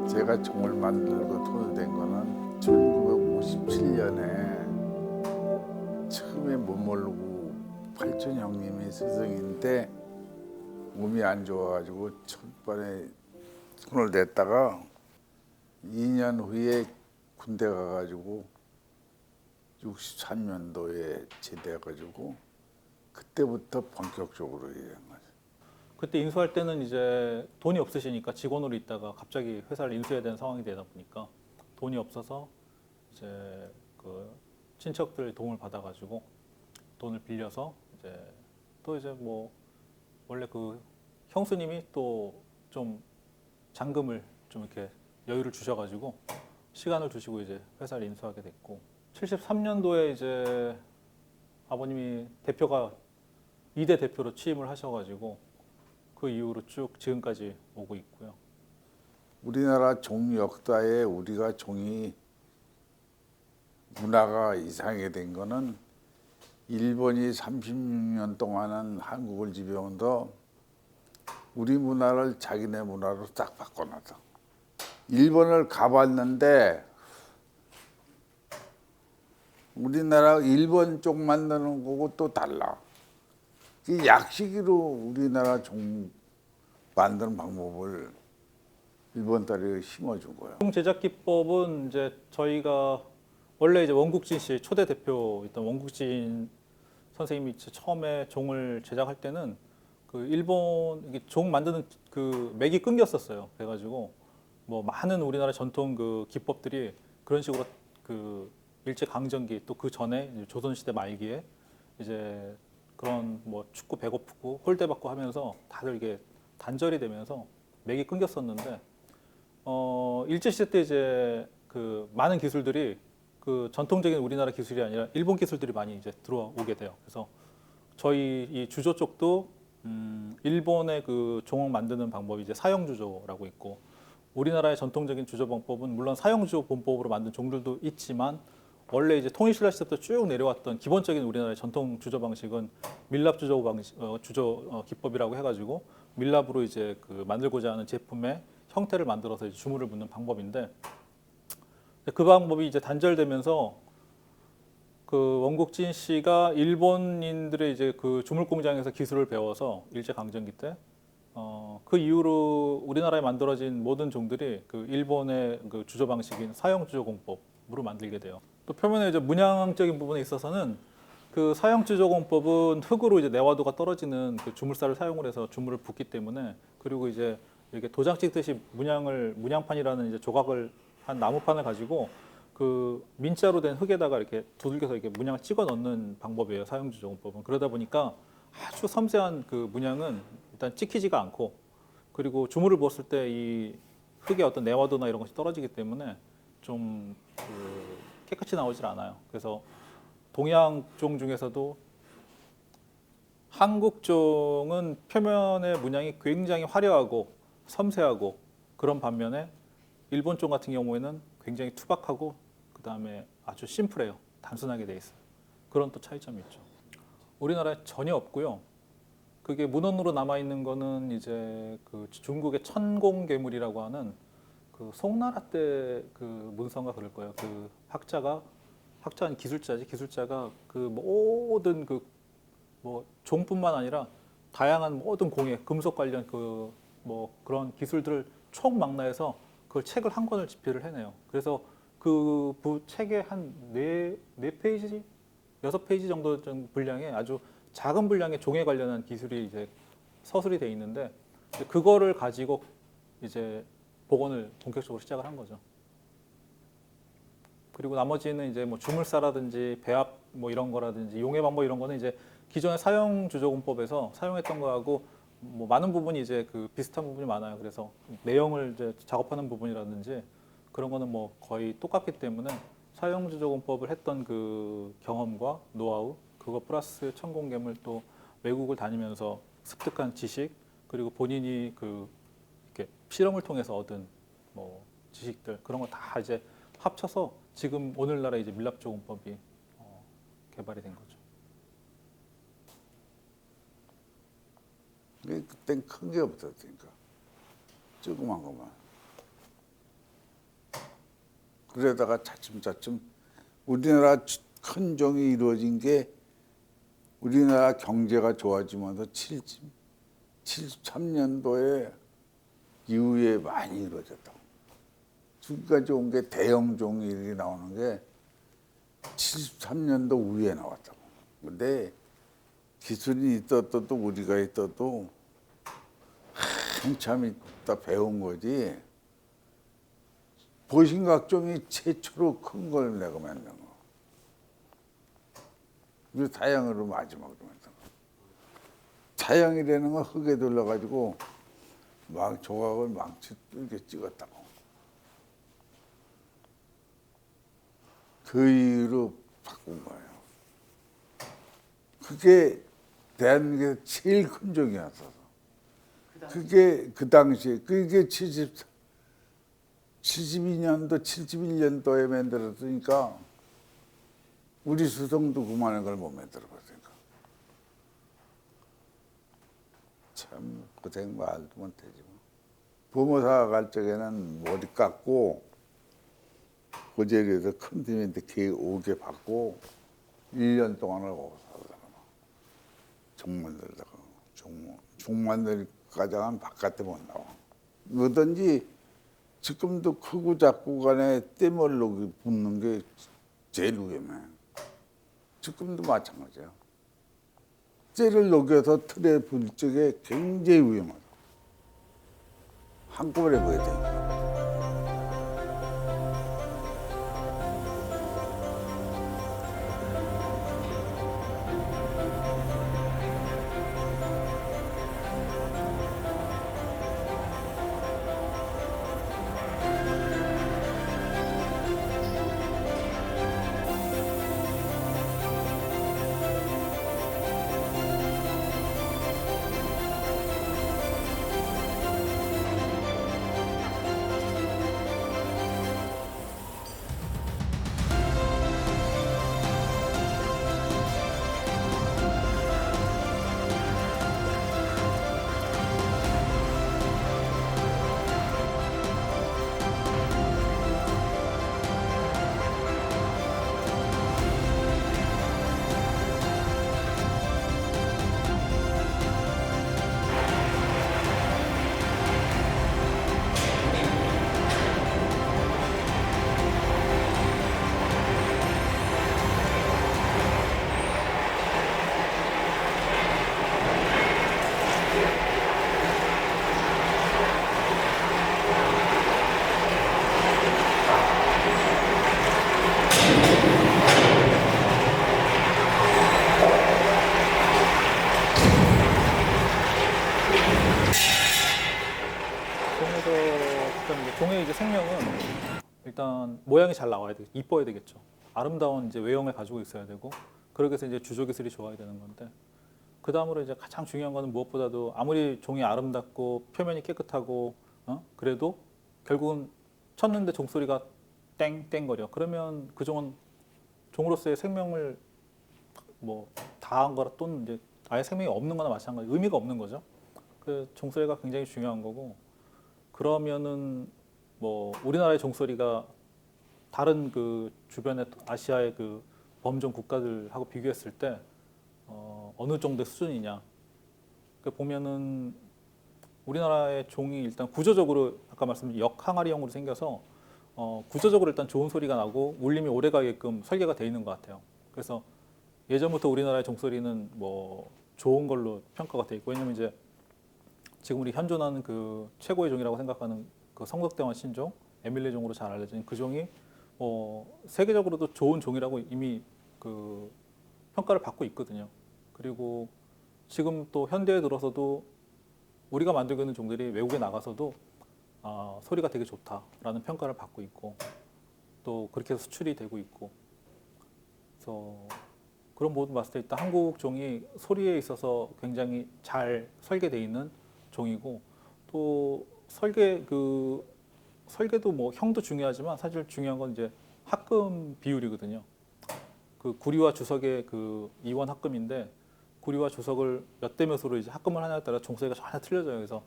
제가 종을 만들고 돈을 댄 거는 1957년에 처음에 못 모르고 팔촌 형님이 스승인데 몸이 안 좋아가지고 첫번에 손을 댔다가 2년 후에 군대 가가지고 63년도에 제대해가지고 그때부터 본격적으로 일한 거죠. 그때 인수할 때는 이제 돈이 없으시니까 직원으로 있다가 갑자기 회사를 인수해야 되는 상황이 되다 보니까 돈이 없어서 이제 그 친척들 도움을 받아가지고 돈을 빌려서 이제 또 이제 뭐 원래 그 형수님이 또 좀 잔금을 좀 이렇게 여유를 주셔가지고 시간을 두시고 이제 회사를 인수하게 됐고 73년도에 이제 아버님이 대표가 2대 대표로 취임을 하셔가지고 그 이후로 쭉 지금까지 오고 있고요. 우리나라 종 역사에 우리가 종이 문화가 이상하게 된 거는 일본이 36년 동안은 한국을 지배하면서 우리 문화를 자기네 문화로 딱 바꿔놨어. 일본을 가봤는데 우리나라 일본 쪽 만드는 거고 또 달라. 이 약식으로 우리나라 종 만드는 방법을 일본 딸이 심어준 거야. 종 제작 기법은 이제 저희가 원래 이제 원국진 씨 초대 대표였던 원국진 선생님이 처음에 종을 제작할 때는 그 일본 이게 종 만드는 그 맥이 끊겼었어요. 그래가지고 뭐 많은 우리나라 전통 그 기법들이 그런 식으로 그 일제 강점기 또 그 전에 조선 시대 말기에 이제 그런 뭐 춥고 배고프고 홀대받고 하면서 다들 이게 단절이 되면서 맥이 끊겼었는데 일제 시대 때 이제 그 많은 기술들이 그 전통적인 우리나라 기술이 아니라 일본 기술들이 많이 이제 들어오게 돼요. 그래서 저희 이 주조 쪽도 일본의 그 종을 만드는 방법이 이제 사형 주조라고 있고 우리나라의 전통적인 주조 방법은 물론 사형 주조 본법으로 만든 종들도 있지만 원래 이제 통일신라 시대부터 쭉 내려왔던 기본적인 우리나라의 전통 주조 방식은 밀랍 주조 방식 주조 기법이라고 해가지고 밀랍으로 이제 그 만들고자 하는 제품의 형태를 만들어서 이제 주물을 붓는 방법인데 그 방법이 이제 단절되면서 그 원국진 씨가 일본인들의 이제 그 주물 공장에서 기술을 배워서 일제 강점기 때 그 이후로 우리나라에 만들어진 모든 종들이 그 일본의 그 주조 방식인 사형 주조 공법으로 만들게 돼요. 또 표면에 이제 문양적인 부분에 있어서는 그 사형 주조 공법은 흙으로 이제 내화도가 떨어지는 그 주물살을 사용을 해서 주물을 붓기 때문에 그리고 이제 이렇게 도장 찍듯이 문양판이라는 이제 조각을 한 나무판을 가지고 그 민자로 된 흙에다가 이렇게 두들겨서 이렇게 문양을 찍어 넣는 방법이에요. 사형주조 공법은. 그러다 보니까 아주 섬세한 그 문양은 일단 찍히지가 않고 그리고 주물을 부었을 때 이 흙의 어떤 내화도나 이런 것이 떨어지기 때문에 좀 그 깨끗이 나오질 않아요. 그래서 동양 종 중에서도 한국 종은 표면의 문양이 굉장히 화려하고 섬세하고 그런 반면에 일본 종 같은 경우에는 굉장히 투박하고 그 다음에 아주 심플해요. 단순하게 돼 있어요. 그런 또 차이점이 있죠. 우리나라에 전혀 없고요. 그게 문헌으로 남아 있는 거는 이제 그 중국의 천공괴물이라고 하는 그 송나라 때 그 문서인가 그럴 거예요. 그 학자는 기술자가 그 모든 그 뭐 종뿐만 아니라 다양한 모든 공예, 금속 관련 그 뭐 그런 기술들을 총망라해서 그걸 책을 한 권을 집필을 해내요. 그래서 그 책의 한 네 페이지, 6페이지 정도 분량의 아주 작은 분량의 종에 관련한 기술이 이제 서술이 돼 있는데 그거를 가지고 이제 복원을 본격적으로 시작을 한 거죠. 그리고 나머지는 이제 뭐 주물사라든지 배합 뭐 이런 거라든지 용해 방법 이런 거는 이제 기존의 사형 주조공법에서 사용했던 거하고 뭐 많은 부분이 이제 그 비슷한 부분이 많아요. 그래서 내용을 이제 작업하는 부분이라든지 그런 거는 뭐 거의 똑같기 때문에 사형 주조공법을 했던 그 경험과 노하우 그거 플러스 천공괴물 또 외국을 다니면서 습득한 지식 그리고 본인이 그 이렇게 실험을 통해서 얻은 뭐 지식들 그런 거 다 이제 합쳐서 지금 오늘날의 이제 밀랍조공법이 개발이 된 거죠. 그땐 큰 게 없었으니까 조그만 것만. 그러다가 차츰차츰 우리나라 큰 종이 이루어진 게 우리나라 경제가 좋아지면서 73년도에 이후에 많이 이루어졌다고. 지금까지 온 게 대형 종이 이렇게 나오는 게 73년도 후에 나왔다고. 근데 기술이 있어도 우리가 있어도 한참 있다 배운 거지. 보신각종이 최초로 큰 걸 내가 만든 거. 그리고 타양으로 마지막으로 만든 거. 타양이라는 건 흙에 둘러가지고 막 조각을 망치 이렇게 찍었다고. 그 이후로 바꾼 거예요. 그게 대한민국에서 제일 큰 종이었어서. 그게 그 당시에 그게 72년도, 71년도에 만들었으니까 우리 수성도 그만한 걸 못 만들어봤으니까 참 고생 말도 못하지. 부모사 갈 적에는 머리 깎고 고제리에서 큰 팀한테 개 5개 받고 1년 동안을 거기서 살다가 종 만들다가 종 만들까지 하면 바깥에 못 나와. 뭐든지 지금도 크고 작고 간에 떼멀로 붙는 게 제일 위험해. 지금도 마찬가지야. 쇠를 녹여서 틀에 불 적에 굉장히 위험하다. 한꺼번에 먹어야 돼. 종의 이제 생명은 일단 모양이 잘 나와야 돼, 이뻐야 되겠죠. 아름다운 이제 외형을 가지고 있어야 되고, 그러기 위해서 이제 주조 기술이 좋아야 되는 건데, 그 다음으로 이제 가장 중요한 거는 무엇보다도 아무리 종이 아름답고 표면이 깨끗하고 그래도 결국은 쳤는데 종소리가 땡땡거려. 그러면 그 종은 종으로서의 생명을 뭐 다한 거라 또는 이제 아예 생명이 없는 거나 마찬가지, 의미가 없는 거죠. 그 종소리가 굉장히 중요한 거고, 그러면은 뭐 우리나라의 종소리가 다른 그 주변의 아시아의 그 범종 국가들하고 비교했을 때 어느 정도의 수준이냐. 그 보면은 우리나라의 종이 일단 구조적으로 아까 말씀드린 역항아리형으로 생겨서 구조적으로 일단 좋은 소리가 나고 울림이 오래 가게끔 설계가 돼 있는 것 같아요. 그래서 예전부터 우리나라의 종소리는 뭐 좋은 걸로 평가가 돼 있고, 왜냐면 이제 지금 우리 현존하는 그 최고의 종이라고 생각하는 그 성덕대왕 신종, 에밀리 종으로 잘 알려진 그 종이 세계적으로도 좋은 종이라고 이미 그 평가를 받고 있거든요. 그리고 지금 또 현대에 들어서도 우리가 만들고 있는 종들이 외국에 나가서도 소리가 되게 좋다라는 평가를 받고 있고, 또 그렇게 해서 수출이 되고 있고, 그래서 그런 모든 봤을 때 일단 한국 종이 소리에 있어서 굉장히 잘 설계되어 있는 종이고, 또 설계 그 설계도 뭐 형도 중요하지만 사실 중요한 건 이제 합금 비율이거든요. 그 구리와 주석의 그 이원 합금인데 구리와 주석을 몇 대 몇으로 이제 합금을 하냐에 따라 종소리가 전혀 틀려져요. 그래서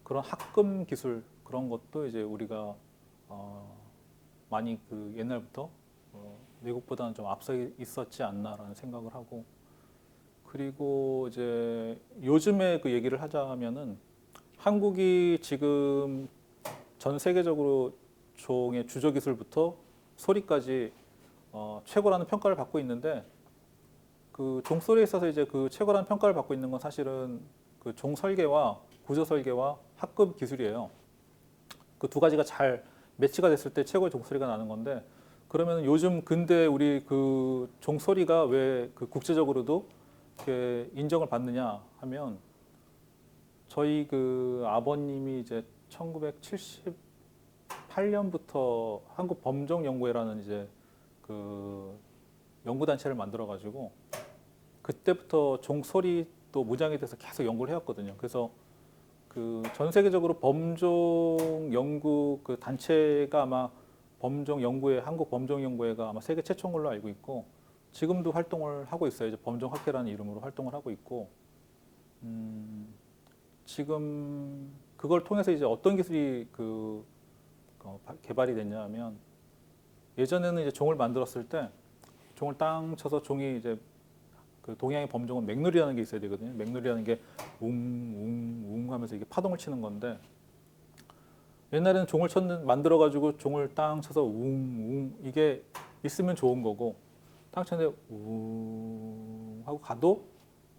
그런 합금 기술 그런 것도 이제 우리가 많이 그 옛날부터 외국보다는 좀 앞서 있었지 않나라는 생각을 하고 그리고 이제 요즘에 그 얘기를 하자면은 한국이 지금 전 세계적으로 종의 주조 기술부터 소리까지 최고라는 평가를 받고 있는데 그 종소리에 있어서 이제 그 최고라는 평가를 받고 있는 건 사실은 그 종 설계와 구조 설계와 합금 기술이에요. 그 두 가지가 잘 매치가 됐을 때 최고의 종소리가 나는 건데 그러면 요즘 근대 우리 그 종소리가 왜 그 국제적으로도 이렇게 인정을 받느냐 하면 저희 그 아버님이 이제 1978년부터 한국 범종 연구회라는 이제 그 연구 단체를 만들어 가지고 그때부터 종소리도 무장에 대해서 계속 연구를 해왔거든요. 그래서 그 전 세계적으로 범종 연구 그 단체가 아마 범종 연구회 한국 범종 연구회가 아마 세계 최초인 걸로 알고 있고 지금도 활동을 하고 있어요. 이제 범종학회라는 이름으로 활동을 하고 있고 지금 그걸 통해서 이제 어떤 기술이 개발이 됐냐면 예전에는 이제 종을 만들었을 때 종을 땅 쳐서 종이 이제 그 동양의 범종은 맹놀이라는 게 있어야 되거든요. 맹놀이라는 게 웅웅웅 하면서 이게 파동을 치는 건데 옛날에는 종을 만들어 가지고 종을 땅 쳐서 웅웅 이게 있으면 좋은 거고 땅 쳤는데 웅 하고 가도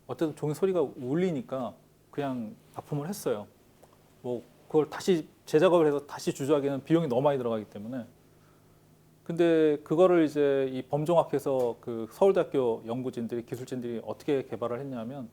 어쨌든 종의 소리가 울리니까 그냥 납품을 했어요. 뭐 그걸 다시 재작업을 해서 다시 주조하기에는 비용이 너무 많이 들어가기 때문에 근데 그거를 이제 이 범종학회에서 그 서울대학교 연구진들이 기술진들이 어떻게 개발을 했냐면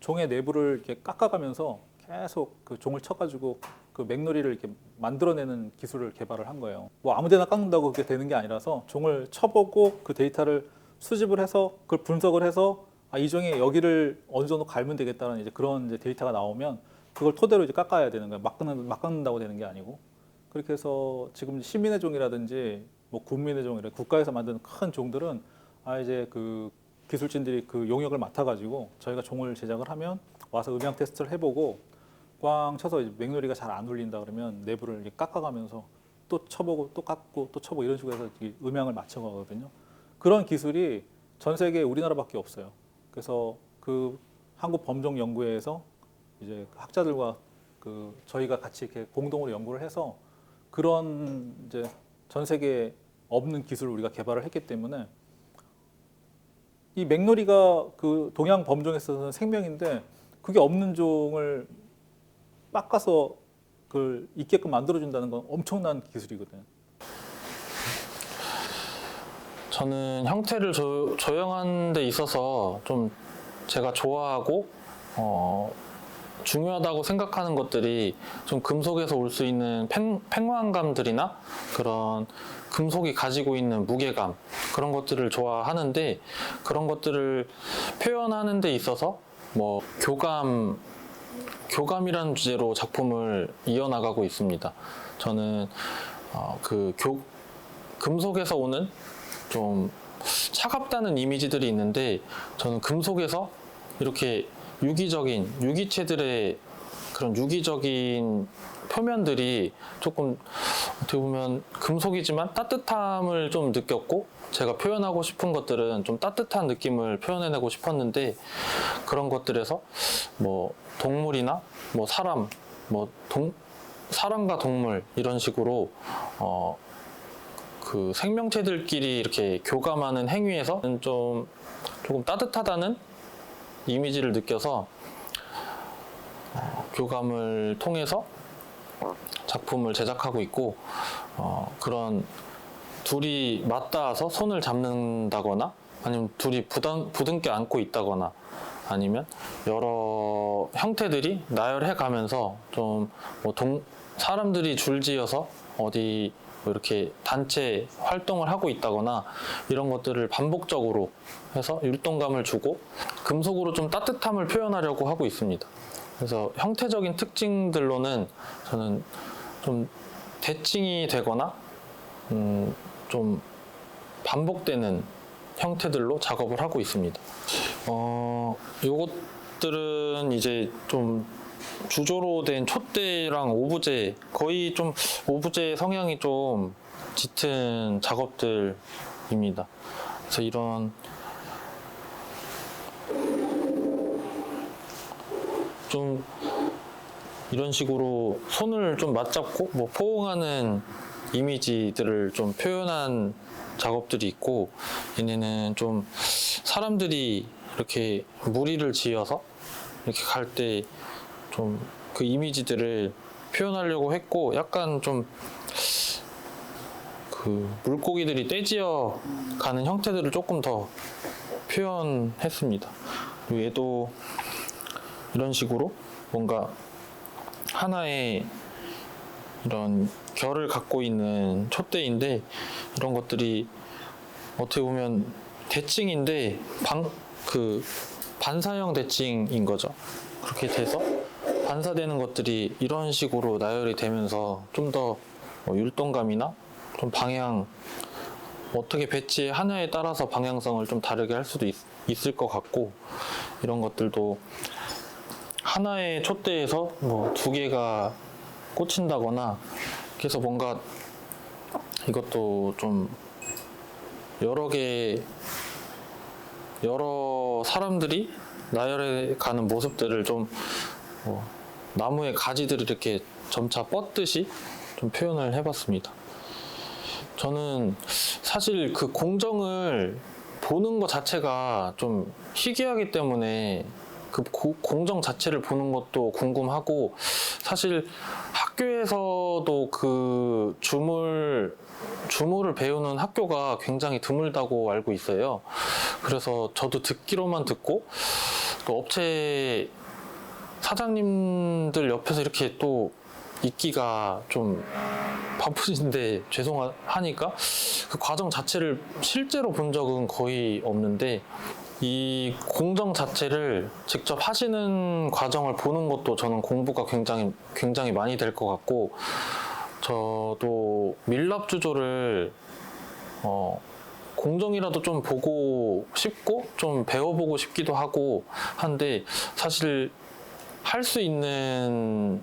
종의 내부를 이렇게 깎아가면서 계속 그 종을 쳐가지고 그 맥놀이를 이렇게 만들어내는 기술을 개발을 한 거예요. 뭐 아무데나 깎는다고 그게 되는 게 아니라서 종을 쳐보고 그 데이터를 수집을 해서 그걸 분석을 해서 이 종이 여기를 어느 정도 갈면 되겠다는 이제 그런 이제 데이터가 나오면 그걸 토대로 이제 깎아야 되는 거예요. 막 깎는다고 되는 게 아니고 그렇게 해서 지금 시민의 종이라든지 뭐 군민의 종이라 국가에서 만든 큰 종들은 이제 그 기술진들이 그 용역을 맡아가지고 저희가 종을 제작을 하면 와서 음향 테스트를 해보고 꽝 쳐서 이제 맥놀이가 잘 안 울린다 그러면 내부를 이렇게 깎아가면서 또 쳐보고 또 깎고 또 쳐보고 이런 식으로 해서 음향을 맞춰가거든요. 그런 기술이 전 세계에 우리나라밖에 없어요. 그래서 그 한국 범종 연구회에서 이제 학자들과 그 저희가 같이 이렇게 공동으로 연구를 해서 그런 이제 전 세계에 없는 기술을 우리가 개발을 했기 때문에 이 맥놀이가 그 동양 범종에 있어서는 생명인데 그게 없는 종을 깎아서 그걸 있게끔 만들어준다는 건 엄청난 기술이거든요. 저는 형태를 조형하는 데 있어서 좀 제가 좋아하고 중요하다고 생각하는 것들이 좀 금속에서 올 수 있는 팽만감들이나 그런 금속이 가지고 있는 무게감 그런 것들을 좋아하는데 그런 것들을 표현하는 데 있어서 뭐 교감이라는 주제로 작품을 이어나가고 있습니다. 저는 금속에서 오는 좀 차갑다는 이미지들이 있는데 저는 금속에서 이렇게 유기체들의 그런 유기적인 표면들이 조금 어떻게 보면 금속이지만 따뜻함을 좀 느꼈고 제가 표현하고 싶은 것들은 좀 따뜻한 느낌을 표현해내고 싶었는데 그런 것들에서 뭐 동물이나 뭐 사람, 사람과 동물 이런 식으로 그 생명체들끼리 이렇게 교감하는 행위에서 조금 따뜻하다는 이미지를 느껴서 교감을 통해서 작품을 제작하고 있고 그런 둘이 맞닿아서 손을 잡는다거나 아니면 둘이 부둥켜 안고 있다거나 아니면 여러 형태들이 나열해 가면서 좀 뭐 사람들이 줄지어서 어디 뭐 이렇게 단체 활동을 하고 있다거나 이런 것들을 반복적으로 해서 율동감을 주고 금속으로 좀 따뜻함을 표현하려고 하고 있습니다. 그래서 형태적인 특징들로는 저는 좀 대칭이 되거나 좀 반복되는 형태들로 작업을 하고 있습니다. 요것들은 이제 좀 주조로 된 촛대랑 오브제, 거의 좀 오브제 성향이 좀 짙은 작업들입니다. 그래서 이런 식으로 손을 좀 맞잡고 뭐 포옹하는 이미지들을 좀 표현한 작업들이 있고, 얘네는 좀 사람들이 이렇게 무리를 지어서 이렇게 갈 때 좀 그 이미지들을 표현하려고 했고, 약간 좀 그 물고기들이 떼지어 가는 형태들을 조금 더 표현했습니다. 그리고 얘도 이런 식으로 뭔가 하나의 이런 결을 갖고 있는 촛대인데, 이런 것들이 어떻게 보면 대칭인데 반사형 대칭인 거죠. 그렇게 돼서 반사되는 것들이 이런 식으로 나열이 되면서 좀 더 율동감이나 좀 방향, 어떻게 배치하냐에 따라서 방향성을 좀 다르게 할 수도 있을 것 같고, 이런 것들도 하나의 촛대에서 뭐 2개가 꽂힌다거나, 그래서 뭔가 이것도 좀 여러 사람들이 나열해 가는 모습들을 좀 나무의 가지들을 이렇게 점차 뻗듯이 좀 표현을 해봤습니다. 저는 사실 그 공정을 보는 것 자체가 좀 희귀하기 때문에 그 공정 자체를 보는 것도 궁금하고, 사실 학교에서도 그 주물을 배우는 학교가 굉장히 드물다고 알고 있어요. 그래서 저도 듣기로만 듣고, 또 업체 사장님들 옆에서 이렇게 또 있기가 좀 바쁘신데 죄송하니까 그 과정 자체를 실제로 본 적은 거의 없는데, 이 공정 자체를 직접 하시는 과정을 보는 것도 저는 공부가 굉장히 많이 될 것 같고, 저도 밀랍 주조를 공정이라도 좀 보고 싶고 좀 배워보고 싶기도 하고 한데, 사실 할 수 있는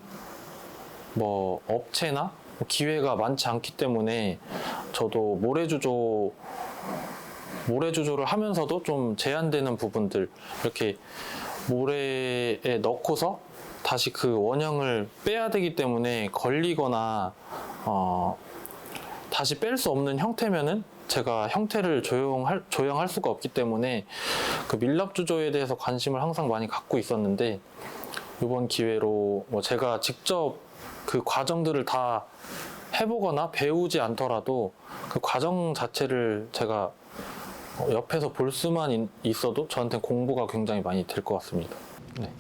뭐 업체나 기회가 많지 않기 때문에 저도 모래주조를 하면서도 좀 제한되는 부분들, 이렇게 모래에 넣고서 다시 그 원형을 빼야 되기 때문에 걸리거나 다시 뺄 수 없는 형태면은 제가 형태를 조형할 수가 없기 때문에 그 밀랍주조에 대해서 관심을 항상 많이 갖고 있었는데, 이번 기회로 뭐 제가 직접 그 과정들을 다 해보거나 배우지 않더라도 그 과정 자체를 제가 옆에서 볼 수만 있어도 저한테 공부가 굉장히 많이 될 것 같습니다. 네.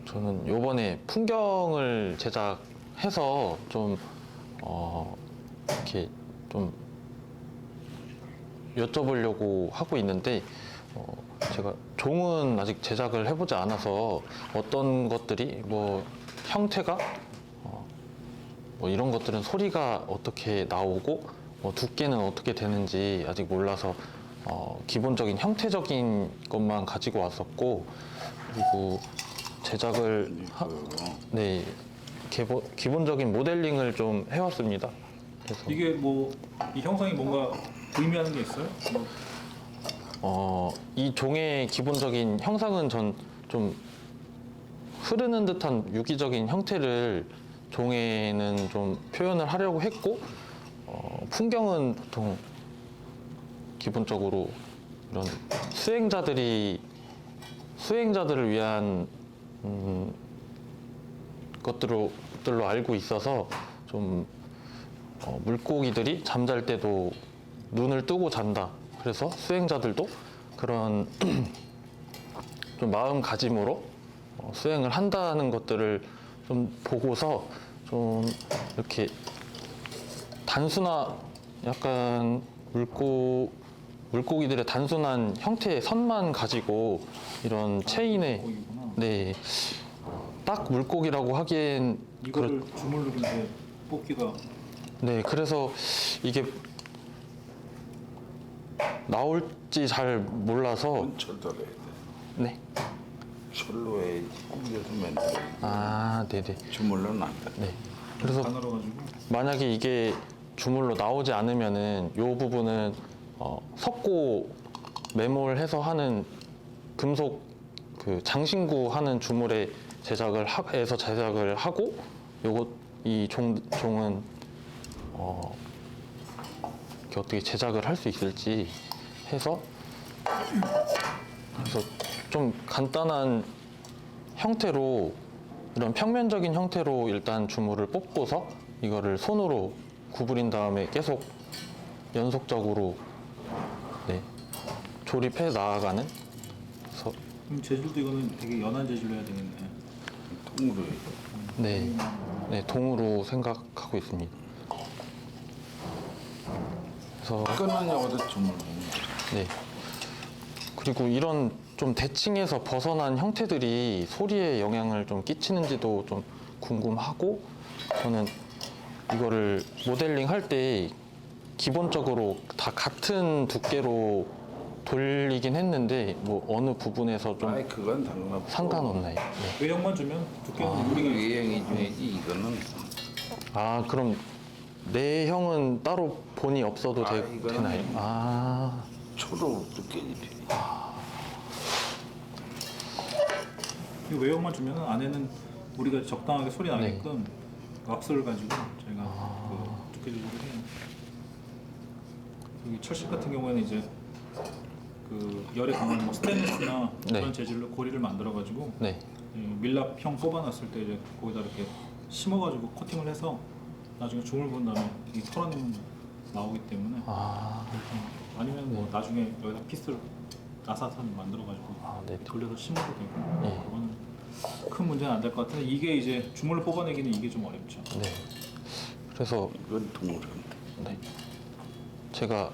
저는 요번에 풍경을 제작해서 좀 이렇게 좀 여쭤보려고 하고 있는데, 제가 종은 아직 제작을 해보지 않아서 어떤 것들이 뭐 형태가 뭐 이런 것들은 소리가 어떻게 나오고 뭐 두께는 어떻게 되는지 아직 몰라서 기본적인 형태적인 것만 가지고 왔었고, 그리고 제작을 네, 기본적인 모델링을 좀 해왔습니다. 그래서 이게 뭐 이 형상이 뭔가 의미하는 게 있어요? 이 종의 기본적인 형상은 전 좀 흐르는 듯한 유기적인 형태를 종에는 좀 표현을 하려고 했고, 풍경은 보통 기본적으로 이런 수행자들을 위한 것들로 알고 있어서 좀 물고기들이 잠잘 때도 눈을 뜨고 잔다. 그래서 수행자들도 그런 좀 마음가짐으로 수행을 한다는 것들을 좀 보고서 좀 이렇게 약간 물고기들의 단순한 형태의 선만 가지고 이런 체인에 네, 딱 물고기라고 하기엔 이거를 주물르는데 뽑기가 네, 그래서 이게 나올지 잘 몰라서 철도로 해야 돼. 네. 철로 해야지. 꾸겨서 만들어야지. 아, 네네. 주물러는 안 돼. 네. 그래서 가늘어가지고 만약에 이게 주물로 나오지 않으면은 이 부분은 석고 매몰해서 하는 금속 그 장신구 하는 주물에 제작을 하고 요거 이 종은 이렇게 어떻게 제작을 할 수 있을지 해서 그래서 좀 간단한 형태로 이런 평면적인 형태로 일단 주물을 뽑고서 이거를 손으로 구부린 다음에 계속 연속적으로 네, 조립해 나아가는 그래서 그럼 재질도 이거는 되게 연한 재질로 해야 되겠네. 통으로 해야 돼. 네, 네 동으로 생각하고 있습니다. 그래서 끈은 여기다 주물러. 네. 그리고 이런 좀 대칭에서 벗어난 형태들이 소리에 영향을 좀 끼치는지도 좀 궁금하고 저는 이거를 모델링 할 때 기본적으로 다 같은 두께로 돌리긴 했는데 뭐 어느 부분에서 좀 아이 그건 상관없어. 상관없나요? 네. 외형만 주면 두께는 우리 우리가 외형이 중이지 이거는 아 그럼 내형은 따로 본이 없어도 이거는 되나요? 아 초로 두께지. 이 외형만 주면 안에는 우리가 적당하게 소리 나게끔 왁스를 가지고 저희가 그 두께 조절을 해요. 여기 철식 같은 경우에는 이제 그 열에 강한 뭐 스테인리스나 네. 그런 재질로 고리를 만들어 가지고 네. 밀랍형 뽑아놨을 때 이제 거기다 이렇게 심어가지고 코팅을 해서 나중에 종을 본 다음에 이 털어내면 나오기 때문에 아니면 뭐 나중에 여기다 피스를 나사선 만들어가지고 네. 돌려서 심어도 되고 네. 그거는 큰 문제는 안 될 것 같은데 이게 이제 주물로 뽑아내기는 이게 좀 어렵죠. 네. 그래서 이건 통으로. 네. 제가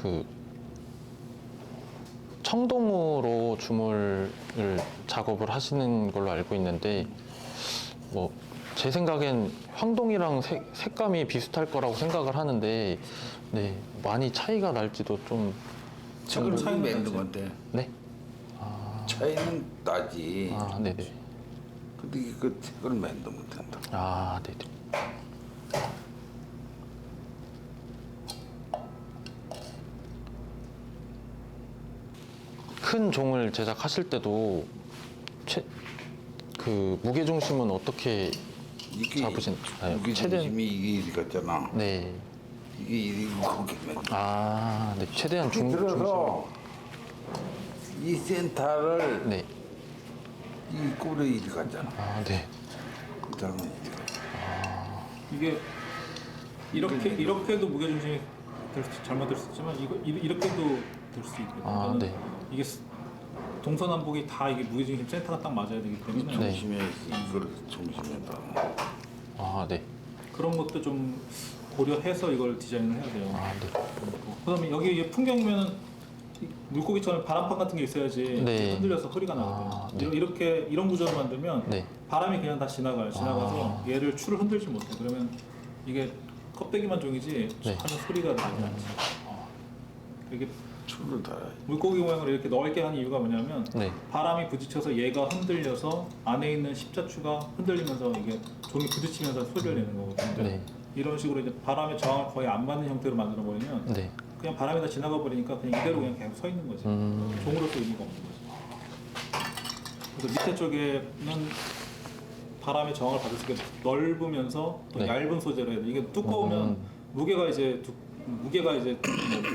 그 청동으로 주물을 작업을 하시는 걸로 알고 있는데 뭐 제 생각엔 황동이랑 색감이 비슷할 거라고 생각을 하는데 네 많이 차이가 날지도 좀 저걸 차이는 만든 나지. 건데 네. 차이는 나지. 아 네네. 근데 그 색을 만들면 된다. 아 네네. 큰 종을 제작하실 때도 그 무게 중심은 어떻게 이게 잡으시나요? 무게 최대한- 중심이 이게 이리 같잖아. 네. 이게 이리 무겁게 만들. 아, 네. 최대한 들어서 이 센터를 네. 이 꼴에 이리 갔잖아. 아, 네. 그다음에 이리 가. 이게 이렇게도 무게 중심이 잘못될 수 있지만 이렇게도 될 수 있거든요. 아, 그러니까 네. 이게 동서남북이 다 이게 무게 중심 센터가 딱 맞아야 되기 때문에 네. 중심에 이걸 중심에다. 아, 네. 그런 것도 좀 고려해서 이걸 디자인을 해야 돼요. 아, 네. 그다음에 여기 이게 풍경이면은 물고기처럼 바람판 같은 게 있어야지 네. 흔들려서 소리가 나거든요. 아, 네. 이렇게 이런 구조를 만들면 네. 바람이 그냥 다 지나가서 얘를 추를 흔들지 못해. 그러면 이게 껍데기만 종이지 네. 하는 소리가 나지 않지. 이게 줄을 달아야지. 물고기 모양을 이렇게 넓게 한 이유가 뭐냐면 네. 바람이 부딪혀서 얘가 흔들려서 안에 있는 십자추가 흔들리면서 이게 종이 부딪히면서 소리를 내는 거거든요. 네. 이런 식으로 이제 바람의 저항을 거의 안 맞는 형태로 만들어 버리면 네. 그냥 바람이 다 지나가 버리니까 그냥 이대로 그냥 계속 서 있는 거지. 종으로서 의미가 없는 거지. 그래서 밑에 쪽에는 바람의 저항을 받을 수 있게 넓으면서 또 네. 얇은 소재로 해야 돼. 이게 두꺼우면 무게가 이제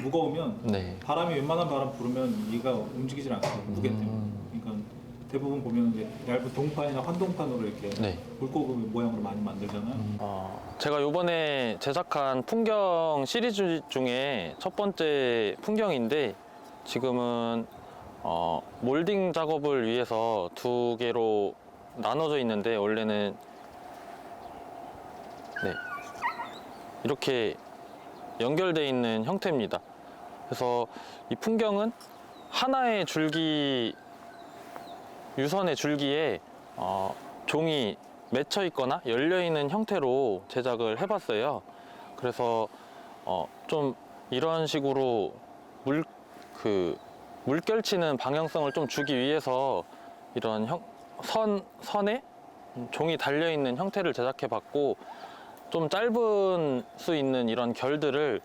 무거우면 네. 바람이 웬만한 바람 부르면 얘가 움직이질 않거든요. 무게 때문에. 그러니까 대부분 보면 이제 얇은 동판이나 환동판으로 이렇게 네. 물고기 모양으로 많이 만들잖아요. 제가 요번에 제작한 풍경 시리즈 중에 첫 번째 풍경인데 지금은 몰딩 작업을 위해서 두 개로 나눠져 있는데 원래는 네. 이렇게 연결되어 있는 형태입니다. 그래서 이 풍경은 하나의 줄기 유선의 줄기에 종이 맺혀 있거나 열려 있는 형태로 제작을 해봤어요. 그래서 좀 이런 식으로 물결치는 방향성을 좀 주기 위해서 이런 선에 종이 달려 있는 형태를 제작해 봤고, 좀 짧은 수 있는 이런 결들을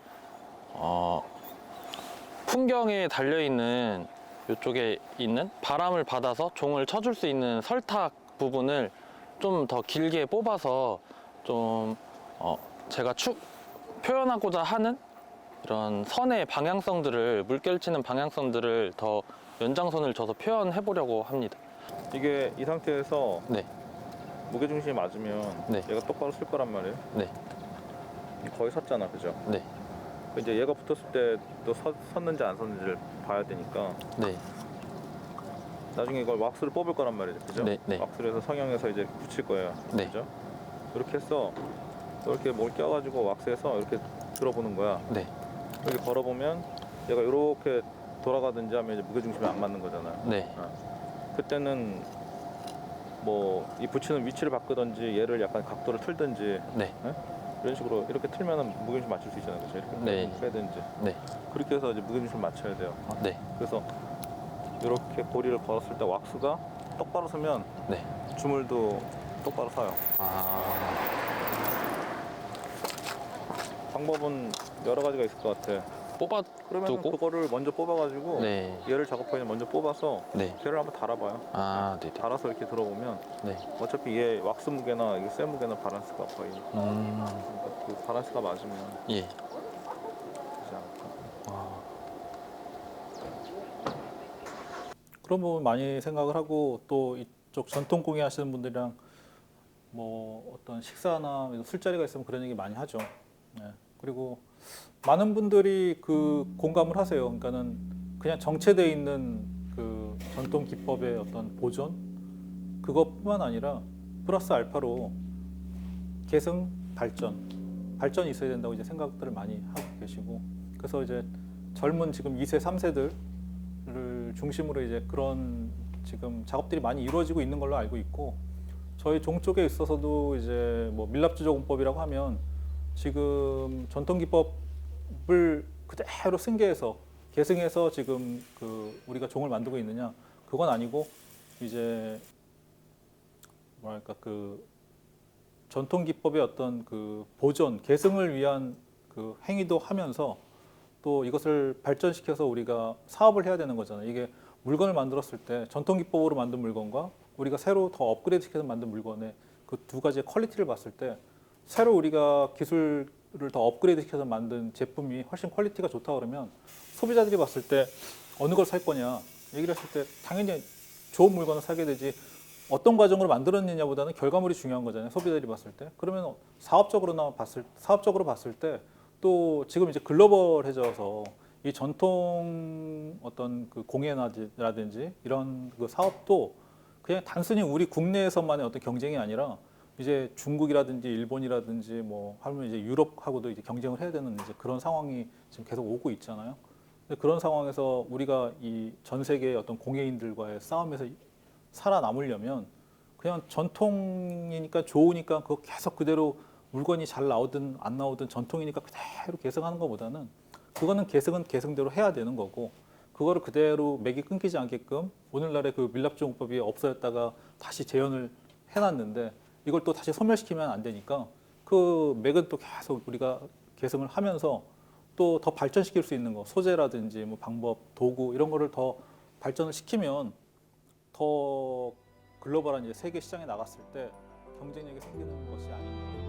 풍경에 달려 있는 이쪽에 있는 바람을 받아서 종을 쳐줄 수 있는 설탁 부분을 좀 더 길게 뽑아서 좀 제가 표현하고자 하는 이런 선의 방향성들을, 물결치는 방향성들을 더 연장선을 줘서 표현해 보려고 합니다. 이게 이 상태에서 네, 무게중심이 맞으면 네. 얘가 똑바로 쓸 거란 말이에요. 네, 거의 섰잖아, 그죠? 네, 이제 얘가 붙었을 때 또 섰는지 안 섰는지를 봐야 되니까 네, 나중에 이걸 왁스를 뽑을 거란 말이죠, 그죠? 네, 네. 왁스를 해서 성형해서 이제 붙일 거예요, 네. 그죠? 이렇게 해서 이렇게 뭘 껴가지고 왁스해서 이렇게 들어보는 거야. 네, 이렇게 걸어보면 얘가 이렇게 돌아가든지 하면 이제 무게중심이 안 맞는 거잖아요. 네, 그때는 뭐 이 붙이는 위치를 바꾸든지 얘를 약간 각도를 틀든지 네, 이런 식으로 이렇게 틀면은 무게중심 맞출 수 있잖아요, 그죠? 이렇게 네. 빼든지 네, 그렇게 해서 이제 무게중심 맞춰야 돼요. 네, 그래서 이렇게 고리를 걸었을 때 왁스가 똑바로 서면 네. 주물도 똑바로 서요. 방법은 여러 가지가 있을 것 같아. 그러면 뽑아두고. 그거를 먼저 뽑아가지고 네, 얘를 작업하기 먼저 뽑아서 네. 걔를 한번 달아봐요. 네, 네. 달아서 이렇게 들어보면 네. 어차피 얘 왁스 무게나 이게 쇠 무게나 밸런스가 거의 그러니까 그 밸런스가 맞으면 예. 되지 않을까. 그런 부분 많이 생각을 하고, 또 이쪽 전통工예 하시는 분들이랑 뭐 어떤 식사나 술자리가 있으면 그런 얘기 많이 하죠. 네. 그리고 많은 분들이 그 공감을 하세요. 그러니까는 그냥 정체되어 있는 그 전통 기법의 어떤 보존, 그것뿐만 아니라 플러스 알파로 계승, 발전이 있어야 된다고 이제 생각들을 많이 하고 계시고, 그래서 이제 젊은 지금 2세, 3세들을 중심으로 이제 그런 지금 작업들이 많이 이루어지고 있는 걸로 알고 있고, 저희 종 쪽에 있어서도 이제 뭐 밀랍주조공법이라고 하면 지금 전통 기법을 그대로 승계해서 계승해서 지금 그 우리가 종을 만들고 있느냐, 그건 아니고 이제 뭐랄까 그 전통 기법의 어떤 그 보존, 계승을 위한 그 행위도 하면서 또 이것을 발전시켜서 우리가 사업을 해야 되는 거잖아요. 이게 물건을 만들었을 때 전통 기법으로 만든 물건과 우리가 새로 더 업그레이드 시켜서 만든 물건의 그 두 가지의 퀄리티를 봤을 때, 새로 우리가 기술을 더 업그레이드 시켜서 만든 제품이 훨씬 퀄리티가 좋다 그러면 소비자들이 봤을 때 어느 걸 살 거냐 얘기를 했을 때 당연히 좋은 물건을 사게 되지, 어떤 과정으로 만들었느냐보다는 결과물이 중요한 거잖아요. 소비자들이 봤을 때. 그러면 사업적으로 봤을 때 또 지금 이제 글로벌해져서 이 전통 어떤 그 공예라든지 이런 그 사업도 그냥 단순히 우리 국내에서만의 어떤 경쟁이 아니라 이제 중국이라든지 일본이라든지 뭐 하면 이제 유럽하고도 이제 경쟁을 해야 되는 이제 그런 상황이 지금 계속 오고 있잖아요. 근데 그런 상황에서 우리가 이 전 세계의 어떤 공예인들과의 싸움에서 살아남으려면 그냥 전통이니까 좋으니까 그거 계속 그대로 물건이 잘 나오든 안 나오든 전통이니까 그대로 계승하는 것보다는, 그거는 계승은 계승대로 해야 되는 거고, 그거를 그대로 맥이 끊기지 않게끔 오늘날의 그 밀랍주공법이 없어졌다가 다시 재현을 해놨는데 이걸 또 다시 소멸시키면 안 되니까 그 맥은 또 계속 우리가 계승을 하면서 또 더 발전시킬 수 있는 거, 소재라든지 뭐 방법, 도구 이런 거를 더 발전을 시키면 더 글로벌한 이제 세계 시장에 나갔을 때 경쟁력이 생기는 것이 아닌가.